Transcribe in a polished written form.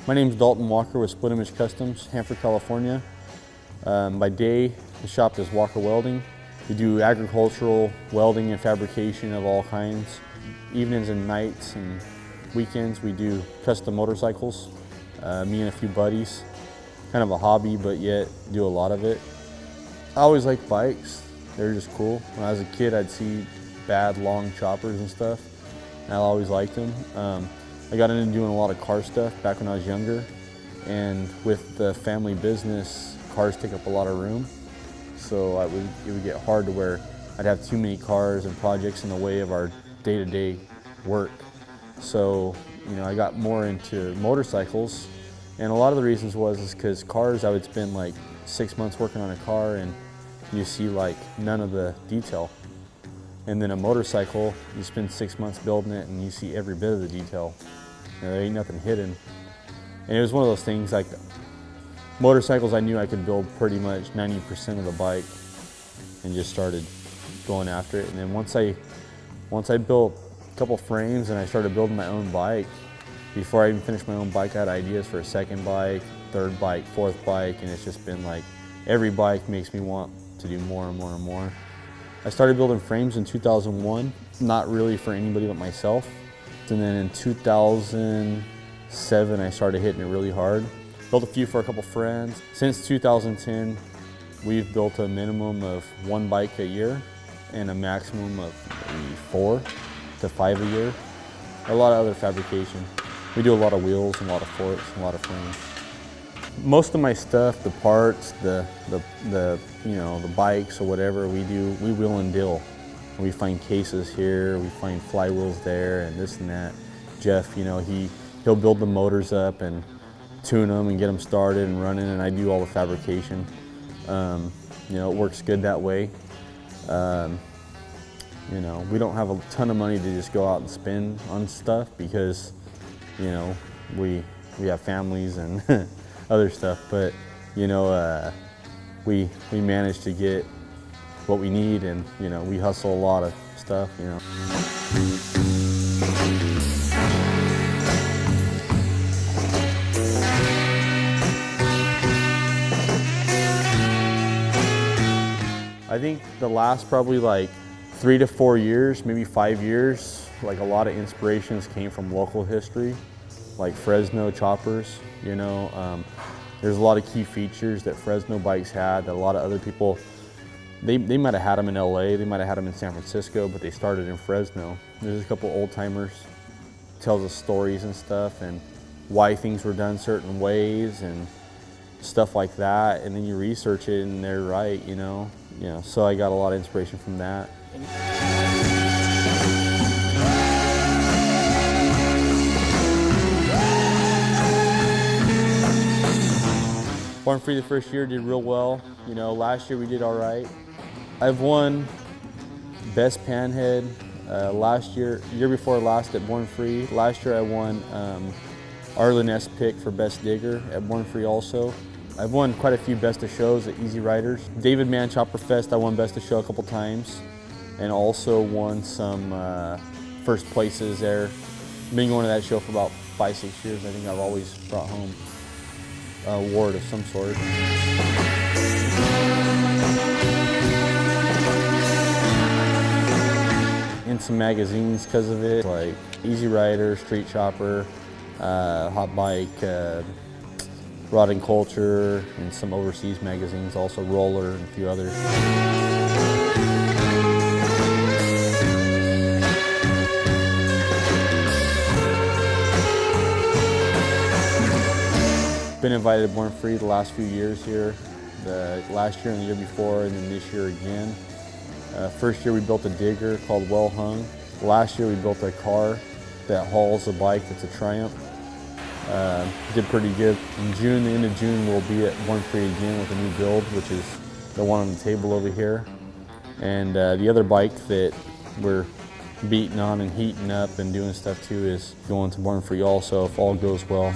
My name's Dalton Walker with Split Image Kustoms, Hanford, California. By day, the shop does Walker welding. We do agricultural welding and fabrication of all kinds. Evenings and nights and weekends, we do custom motorcycles. Me and a few buddies. Kind of a hobby, but yet do a lot of it. I always liked bikes. They're just cool. When I was a kid, I'd see bad, long choppers and stuff, and I always liked them. I got into doing a lot of car stuff back when I was younger, and with the family business, cars take up a lot of room, so it would get hard to where I'd have too many cars and projects in the way of our day-to-day work. So, I got more into motorcycles, and a lot of the reasons was because cars, I would spend like 6 months working on a car and you see like none of the detail. And then a motorcycle, you spend 6 months building it and you see every bit of the detail. There ain't nothing hidden. And it was one of those things, like motorcycles, I knew I could build pretty much 90% of the bike and just started going after it. And then once I built a couple frames and I started building my own bike, before I even finished my own bike, I had ideas for a second bike, third bike, fourth bike, and it's just been like, every bike makes me want to do more and more and more. I started building frames in 2001, not really for anybody but myself. And then in 2007, I started hitting it really hard. Built a few for a couple friends. Since 2010, we've built a minimum of 1 bike a year and a maximum of maybe 4 to 5 a year. A lot of other fabrication. We do a lot of wheels and a lot of forks and a lot of frames. Most of my stuff, the parts, the bikes or whatever, we wheel and deal. We find cases here, we find flywheels there, and this and that. Jeff, he'll build the motors up and tune them and get them started and running, and I do all the fabrication. It works good that way. We don't have a ton of money to just go out and spend on stuff because, we have families and other stuff, but we manage to get what we need, and we hustle a lot of stuff. I think the last probably like 3 to 4 years, maybe 5 years, like a lot of inspirations came from local history, like Fresno choppers. There's a lot of key features that Fresno bikes had that a lot of other people, they might have had them in LA, they might have had them in San Francisco, but they started in Fresno. There's a couple old timers, tells us stories and stuff and why things were done certain ways and stuff like that, and then you research it and they're right, so I got a lot of inspiration from that. Born Free the first year did real well. Last year we did all right. I've won Best Panhead year before last at Born Free. Last year I won Arlen S. Pick for Best Digger at Born Free also. I've won quite a few Best of Shows at Easy Riders. David Mann Chopper Fest, I won Best of Show a couple times and also won some first places there. Been going to that show for about 5-6 years. I think I've always brought home an award of some sort. In some magazines because of it, like Easy Rider, Street Chopper, Hot Bike, Rod and Culture, and some overseas magazines, also Roller and a few others. Been invited to Born Free the last few years here, the last year and the year before, and then this year again. First year we built a digger called Well Hung. Last year we built a car that hauls a bike that's a Triumph. Did pretty good. In June, the end of June, we'll be at Born Free again with a new build, which is the one on the table over here. And the other bike that we're beating on and heating up and doing stuff to is going to Born Free also, if all goes well.